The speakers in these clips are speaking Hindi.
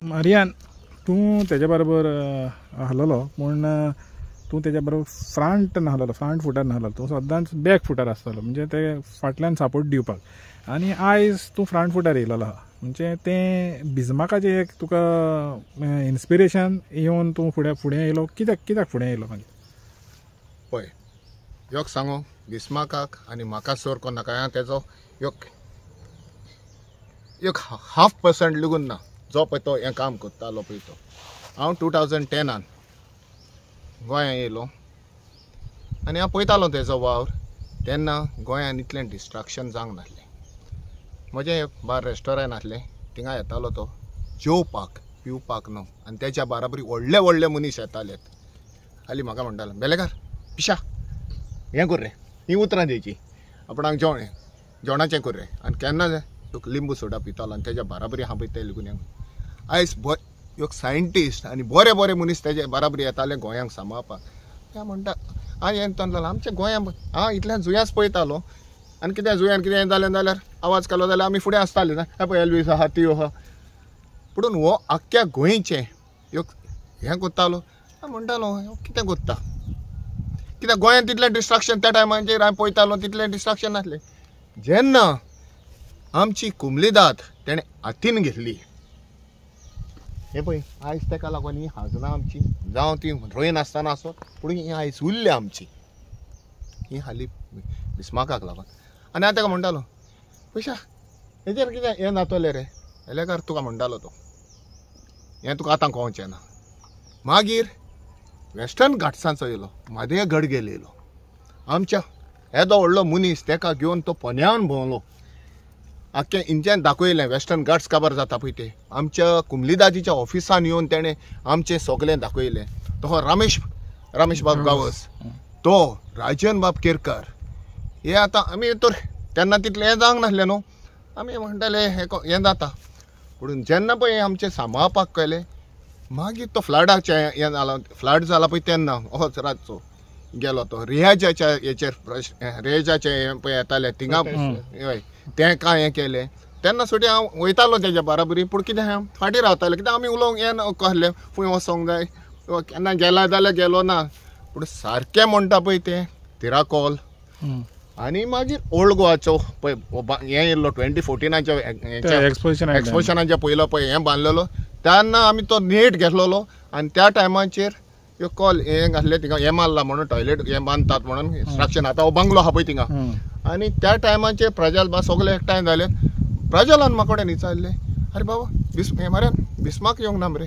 मारियान तूं तेज्या बरोबर आहलोलो पूण तूं तेज्या बरोबर फ्रंट नाहलोलो, फ्रंट फुटार नाहलोलो, तूं सदांच बॅक फुटार आसतालो, म्हणजे ते फाटल्यान सपोर्ट दिवपाक। आनी आयज तूं फ्रंट फुटार येयलेलो आहा, म्हणजे तें बिस्मार्काचें एक तुका इन्स्पिरेशन येवन तूं फुडें येयलो, कित्याक फुडें येयलो मागीर? पळय, एक सांगू, बिस्मार्काक आनी म्हाका सोर कोण नाका, तेजो एक 0.5% लेगून ना जो पळय तो हें काम करतालो पळय तो। हांव 2010 गोंयांत येयलो आनी हांव पळयतालो तेजो वावर। तेन्ना गोंयांत इतलें डिस्ट्रॅक्शन जावंक नासलें। म्हजें एक बार रेस्टॉरंट आसलें, थिंगा येतालो तो जेवपाक पिवपाक न्हू, आनी तेच्या बाराबरी व्हडले व्हडले मनीस येताले। हालीं म्हाका म्हणटालो, बेलेकार पिशा हें कर रे, ही उतरां द्यायची, आपणाक जेवणाचें कर रे, आनी केन्ना लिंबू सोडा पितालो आनी तेच्या बाराबरी हांव पळय ते लेगून आयज एक सायंटिस्ट आनी बरे बरे मनीस तेजे बाराबरी येताले गोंयांक सांबाळपाक। ते म्हणटा हांव हें ताणलो आमच्या गोंयांत हांव इतल्या जुंयास पळयतालो, आनी कितें जुंयान कितें जालें जाल्यार आवाज केलो जाल्यार आमी फुडें आसताले ना, हे पळय एल्वीस आहा ती आहा, पुणून हो आख्ख्या गोंयचें एक हें करतालो। म्हणटालो कितें करता, कित्याक गोंयांत तितलें डिस्ट्रॅक्शन त्या टायमाचेर हांवें पळयतालो, तितलें डिस्ट्रॅक्शन नासलें। जेन्ना आमची कुमलीदाद तेणें हातीन घेतली, हे पळय आयज तेका लागून ही हाजनां आमची जावं ती रोयन आसतना आसो, पूण ही आयज उरल्या आमची, ही हालीं बिस्मार्काक लागून। आनी हांव तेका म्हणटालो, पयशा हेजेर कितें हें जातलें रे, जाल्यार तुका म्हणटालो तो हें तुका आतां कळोवचें ना। मागीर वेस्टर्न घाट्सांचो येयलो, मादेयगड येयलो, आमच्या येदो व्हडलो मनीस तेका घेवन तो पोंद्यान भोंवलो, आख्खें इंडियान दाखयलें वेस्टर्न घाट्स काबार जाता पळय ते। आमच्या कुमलीदादीच्या ऑफिसान येवन तेणें आमचें सगळें दाखयलें। तो रमेश बाब गावस, तो राजन बाब केरकर, हे आतां आमी तर तेन्ना तितलें हें जावंक नासलें न्हू, आमी म्हणटाले हें जाता, पूण जेन्ना पळय आमचें सांबाळपाक कळ्ळें, मागीर तो फ्लडाचें हें जालो, फ्लड जाला पळय तेन्ना होच रातचो गेलो तो रियाजाच्या हेचेर, रियाजाचें हें पळय येतालें थिंगा, हय तें कांय हें केलें। तेन्ना सुटी हांव वयतालो तेज्या बाराबरी, पूण कितें हांव फाटीं रावतालें, कित्याक आमी उलोवंक हें कहलें खंय वचोंक जाय, केन्ना गेला जाल्यार गेलो ना, पूण सारकें म्हणटा पळय तें तिराकोल आनी मागीर ओल्ड गोवाचो पळय हें येयल्लो 2014 एक्सपोजिशनाच्या पयलो पळय हें बांदलेलो, तेन्ना आमी तो नेट घेतलेलो आनी त्या टायमाचेर एक कॉल हें घातलें थिंगा, हें मारला म्हणून टॉयलेट हें बांदतात म्हणून इन्स्ट्रक्शन, आतां हो बंगलो आहा पळय थिंगा। आनी त्या टायमाचेर प्रजल बा सगळे एकठांय जाले, प्रजलान म्हाका कडेन विचारलें, अरे बाबा हें मरे बिस्मार्क येवंक ना मरे,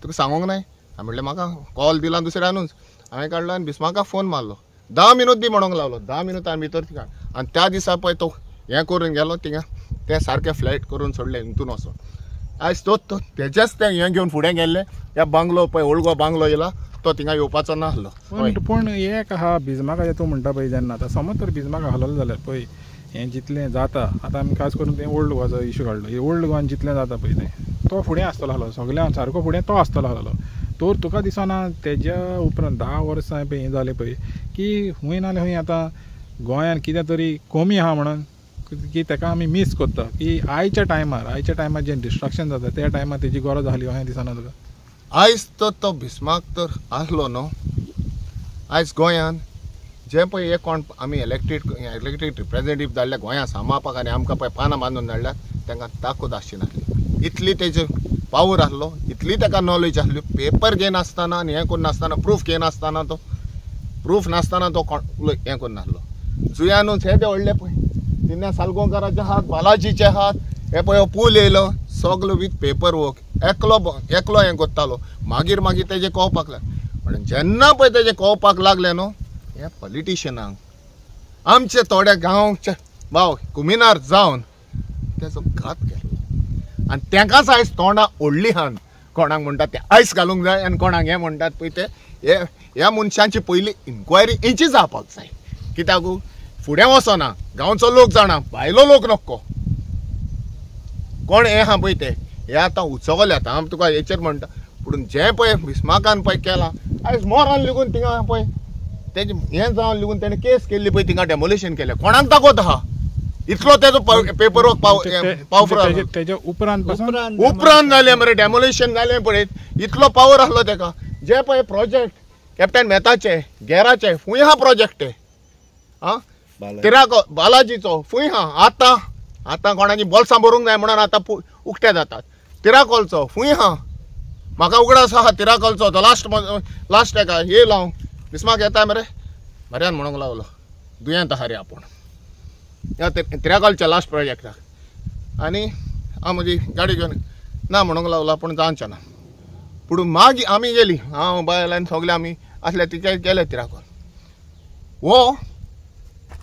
तुका सांगोंक नाय? हांवें म्हणलें म्हाका कॉल दिला दुसऱ्यानूच, हांवें काडलो आनी बिस्मार्काक फोन मारलो, 10 मिनट दी म्हणूंक लागलो, 10 मिनटां भितर थिंगा। आनी त्या दिसा पळय तो हें करून गेलो थिंगा, तें सारकें फ्लायट करून सोडलें हितून वचोन। आयज तो तेजेच तें हें घेवन फुडें गेल्लें, ह्या बांगलो पळय ओल्ड गोवा बांगलो येयला तो थिंगा येवपाचो नासलो। पूण एक आहा बिस्मार्काचें तूं म्हणटा पळय, जेन्ना आतां समज तर बिस्मार्क आहलोलो जाल्यार पळय हें जितलें जाता, आतां आमी खास करून तें ओल्ड गोवाचो इशू काडलो, हे ओल्ड गोवान जितलें जाता पळय तें तो फुडें आसतलो आहलो, सगळ्यां सारको फुडें तो आसतलो आहलोलो। तर तुका दिसना तेज्या उपरांत 10 वर्सां पळय हें जालें पळय की हूंय नाल्यार हूंय आतां गोंयांत कितें तरी कमी आहा म्हणून, की तेका आमी मिस करता, की आयच्या टायमार जें डिस्ट्रॅक्शन जाता त्या टायमार तेजी गरज आसली अशें दिसना तुका? आयज तो बिस्मार्क तर आसलो न्हू, आयज गोंयांत जे पळय हे कोण आमी इलेक्टेड रिप्रेझेंटेटिव्ह धाडले गोंयांत सांबाळपाक आनी आमकां पळय पानां बांदून धाडल्यात, तांकां ताकूद आसची नासली, इतली तेजो पावर आसलो, इतली ताका नॉलेज आसली, पेपर घेनासतना आनी हें करनासतना, प्रूफ नासतना तो हें करनासलो। जुंयानूच हे व्हडले पळय तिन्या सालगोंकाराचे आहात, बालाजीचे आहात, हे पळय पूल येयलो सगलो वीथ पेपर वर्क एकलो हें करतालो, मागीर तेजें कळपाक लागलें। म्हणून जेन्ना पळय तेजें कळपाक लागलें न्हू, ह्या पॉलिटिशियनांक आमचे थोड्या गांवचे भाव कुमिनार जावन तेजो घात केलो, आनी तांकांच आयज तोंडां ओडली हान, कोणाक म्हणटात ते आयस घालूंक जाय आनी कोणाक हें म्हणटात पळय ते ह्या मनशांची पयली इन्क्वायरी हेंची जावपाक जाय, कित्याक फुडें वचना गांवचो लोक जाणा, भायलो लोक नक्को, कोण हें आहा पळय ते हे आतां उचगले, आतां हांव तुका हेचेर म्हणटा, पूण जें पळय बिस्मार्कान पळय केलां, आयज मोरान लेगून थिंगा पळय तेजें हें जावन लेगून तेणें केस केल्ली पळय, थिंगा डेमोलिशन केलें, कोणाक दाखोवता आहा इतलो तेजो पेपर वर्क पावफुल तेजे उपरांत पासून उपरांत जालें मरे डेमोलेशन जालें पळयत इतलो पावर आसलो तेका जे पळय प्रोजेक्ट कॅप्टन मेहताचे गेराचे फूंय हा प्रोजेक्ट आं तिराको बालाजीचो फूंय हा आतां कोणाची बॉल्सां भरूंक जाय म्हणून आतां उक्ते जातात तिराकोलचो फूंय हा म्हाका उगडास आहा तिराकोलचो तो लास्ट एका हे लावन बिस्माक येता मरे बऱ्यान म्हणूंक लागलो दुयेंत आहा रे आपूण ह्या तिराकोलच्या लास्ट प्रोजेक्टाक आनी हांव म्हजी गाडी घेवन ना म्हणूंक लागलो आपूण जावचें ना पुणून मागीर आमी गेली हांव बायल आनी सगळे आमी असले तिचे गेले तिराकोल वो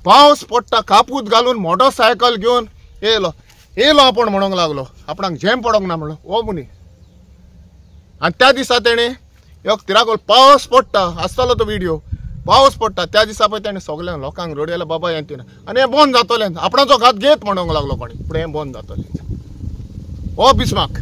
पावस पडटा कापूत घालून मोटरसायकल घेवन येयलो आपूण म्हणूंक लागलो आपणाक झेम पडोंक ना म्हणून हो मुनी आनी त्या दिसा तेणें एक तिराकोल पावस पडटा आसतलो तो व्हिडियो पावस पडटा त्या दिसा पळय तेणें सगळ्यांक लोकांक रडयलें बाबा हें तिना आनी हें बंद जातलें आपणाचो घात घेत म्हणूंक लागलो कोणी पूण हें बंद जातलें हो बिस्माक